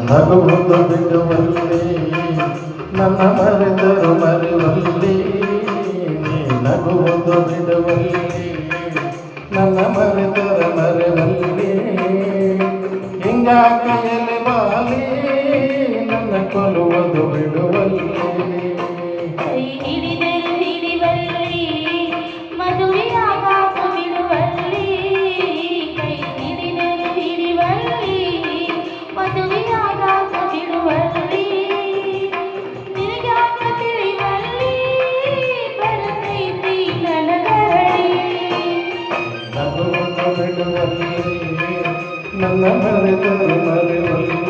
ನಗುವುದು ಬಿಡುವಲ್ಲಿ ನನ್ನ ಮರೆತರು ಮರೆವಲ್ಲಿ ನೀ ನಗುವುದು ಬಿಡುವಲ್ಲಿ ನನ್ನ ಮರೆತರ ಮರೆವಲ್ಲಿ ಹಿಂಗಾಕೆ ಎಲೆ ಬಾಲಿ ನನ್ನ ಕೊಲ್ಲುವುದು ಬಿಡುವಲ್ಲಿ ಕೈ ಹಿಡಿದರು ಹಿಡಿವಲ್ಲಿ ಮದುವೆಯಾಗಾಕ ಬಿಡುವಲ್ಲಿ ಕೈ ಹಿಡಿದರು ಹಿಡಿವಲ್ಲಿ ಮದುವೆಯಾಗಾಕ ಬಿಡುವಲ್ಲಿ ನಿನಗ್ಯಾಕ ತಿಳಿವಲ್ಲಿ ಬರತೈತಿ ನನಗರಳಿ ನಗುವುದು ಬಿಡುವಲ್ಲಿ ನನ್ನ ಮರೆತರು ಮರೆವಲ್ಲಿ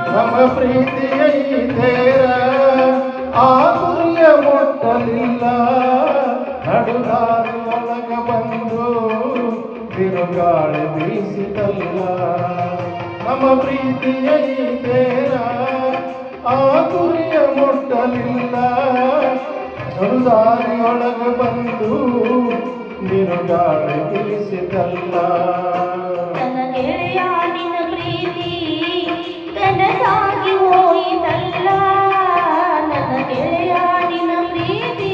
ನಮ್ಮ ಪ್ರೀತಿಯ ತೇರ ಆಗುರಿಯ ಮುಟ್ಟಲಿಲ್ಲ ನಡುದಾರಿ ಒಳಗ ಬಂದು ಬಿರುಗಾಳಿ ಬೀಸಿದಲ್ಲ ನಮ್ಮ ಪ್ರೀತಿಯ ತೇರ ಆಗುರಿಯ ಮುಟ್ಟಲಿಲ್ಲ ನಡುದಾರಿ ಒಳಗ ಬಂದು ಬಿರುಗಾಳಿ ಬೀಸಿದಲ್ಲ ನನ್ನ ಗೆಳೆಯ ನಿನ್ನ ಪ್ರೀತಿ ಕನಸಾಗಿ ಹೋಯಿತಲ್ಲ ನನ್ನ ಗೆಳೆಯ ನಿನ್ನ ಪ್ರೀತಿ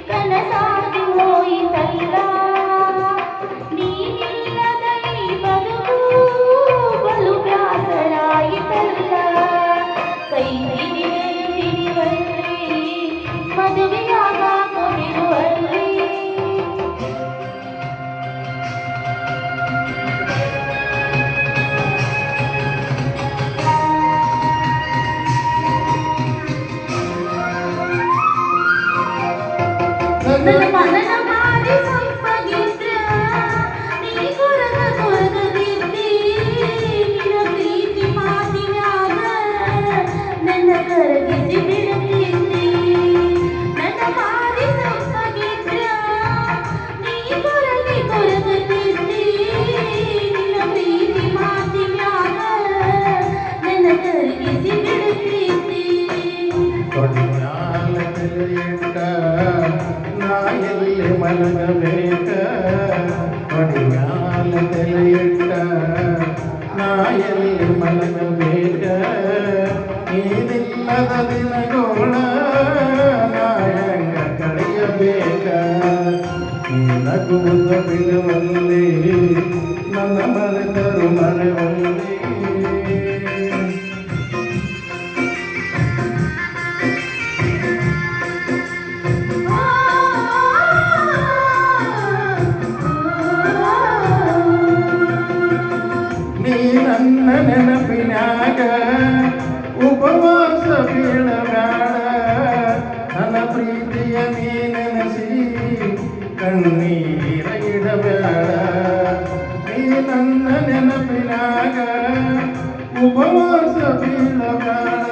ಕನಸಾಗಿ ಹೋಯಿತಲ್ಲ ನೀನಿಲ್ಲದ ಈ ಬದುಕು ಬಲು ಬ್ಯಾಸರಾಯಿತಲ್ಲ ಕೈ ಹಿಡಿದರು ಹಿಡಿವಲ್ಲಿ ಮದುವೆಯಾಗಾಕ ಬಿಡುವಲ್ಲಿ ನನ್ನ ಮನನ ಮಾಡಿ ಸಂಪಗಿದ್ರ ನೀ ಕೊರಗ ಕೊರಗದಿದ್ದಿ ನಿನ್ನ ಪ್ರೀತಿ ಮಾತಿನಾಗ ನನ್ನ ಕರಗಿಸಿ ಬಿಡುತ್ತಿದ್ದಿ ನನ್ನ ಮಾಡಿ ಸಂಪಗಿದ್ರ ನೀ ಕೊರಗಿ ಕೊರಗದಿದ್ದಿ ನಿನ್ನ ಪ್ರೀತಿ ಮಾತಿನಾಗ ನನ್ನ ಕರಗಿಸಿ ಬಿಡುತ್ತಿದ್ದಿ ಕೊಡಿಯಾಲ ತಿಳಿಯಿಟ್ಟ ನಾ ಎಲ್ಲಿ ಮಲಗಬೇಕ ಕೊಡಿಯಾಲ ತಿಳಿಯಿಟ್ಟ ನಾ ಎಲ್ಲಿ ಮಲಗಬೇಕ ನೀನಿಲ್ಲದ ದಿನಗೋಳ ನಾ ಹೆಂಗ ಕಳೆಯಬೇಕ ನೀ ನಗುವುದು ಬಿಡುವಲ್ಲಿ ನನ್ನ ಮರೆತರು ಮರೆವಲ್ಲಿ ನೀ ನನ್ನ ನೆನಪಿನಾಗ ಉಪವಾಸ ಬೀಳಬೇಡ ನನ್ನ ಪ್ರೀತಿಯ ನೀ ನೆನೆಸಿ ಕಣ್ಣೀರ ಇಡಬೇಡ ನೀ ನನ್ನ ನೆನಪಿನಾಗ ಉಪವಾಸ ಬೀಳಬೇಡ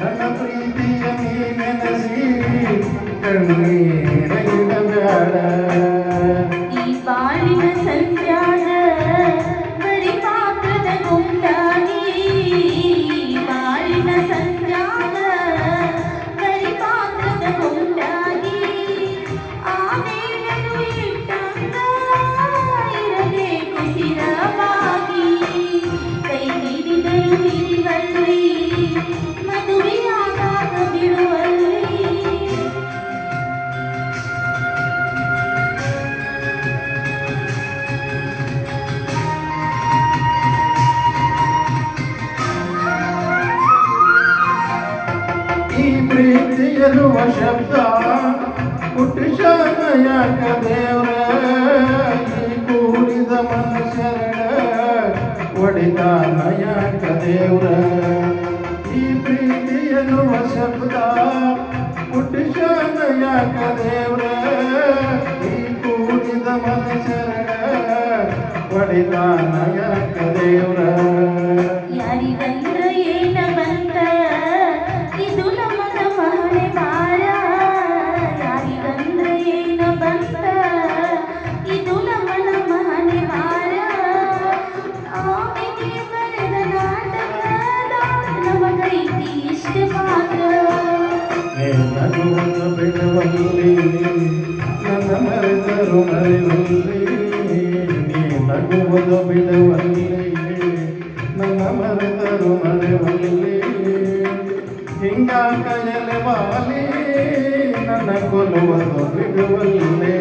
ನನ್ನ ಪ್ರೀತಿಯ ನೀ ನೆನೆಸಿ ಕಣ್ಣೀರ ಇಡಬೇಡ ಈ ಬಾಳಿನ ಸಂತ್ಯಾಗ ಬರಿ ಪಾತ್ರದ ಗುಂಡಾಗಿ ಬಾಳಿನ ಸಂತ್ಯಾಗ ಬರಿ ಪಾತ್ರದ ಗುಂಡಾಗಿ ಆ ದೇವರು ಇಟ್ಟಂಗ ಇರಬೇಕು ಸ್ಥಿರವಾಗಿ ಕೈ ಹಿಡಿದರು ಹಿಡಿವಲ್ಲಿ ಮದುವೆಯಾಗಾಕ ಬಿಡುವಲ್ಲಿ ಈ ಪ್ರೀತಿ ಎನ್ನುವ ಶಬ್ದ ಹುಟ್ಟಿಸಾಗ ಯಾಕ ದೇವ್ರ ಈ ಕೂಡಿದ ಮನುಷ್ಯರ ಒಡಿತಾನ ಯಾಕ ದೇವ್ರ ಈ ಪ್ರೀತಿ ಎನ್ನುವ ಶಬ್ದ ಹುಟ್ಟಿಸಾಗ ಯಾಕ ದೇವ್ರ ಈ ಕೂಡಿದ ಮನುಷ್ಯರ ಒಡಿತಾನ ಯಾಕ ದೇವ್ರ ಯಾರಿಗಂದ್ರ ಏನ ಬಂತ ಇದು ನಮ್ಮದ ಮಹಳೆ ಬಾರ ಯಾರಿಗಂದ್ರ ಏನ ಬಂತ ಇದು ನಮ್ಮದ ಮಹಳೆ ಬಾರ ಆವಿಗೆ ಬರೆದ ನಾಟಕದ ನನ್ನ ಮರೆತರು ಮರೆಯುವಲ್ಲಿ ನೀ ನಗುವುದು ಬಿಡುವಲ್ಲಿ ನನ್ನ ಮರೆತರು ಮರೆಯುವಲ್ಲಿ ಹಿಂಗಾಕಯಲೆ ಬಾಲಿ ನನ್ನ ಕೊಲ್ಲುವುದು ಬಿಡುವಲ್ಲೇ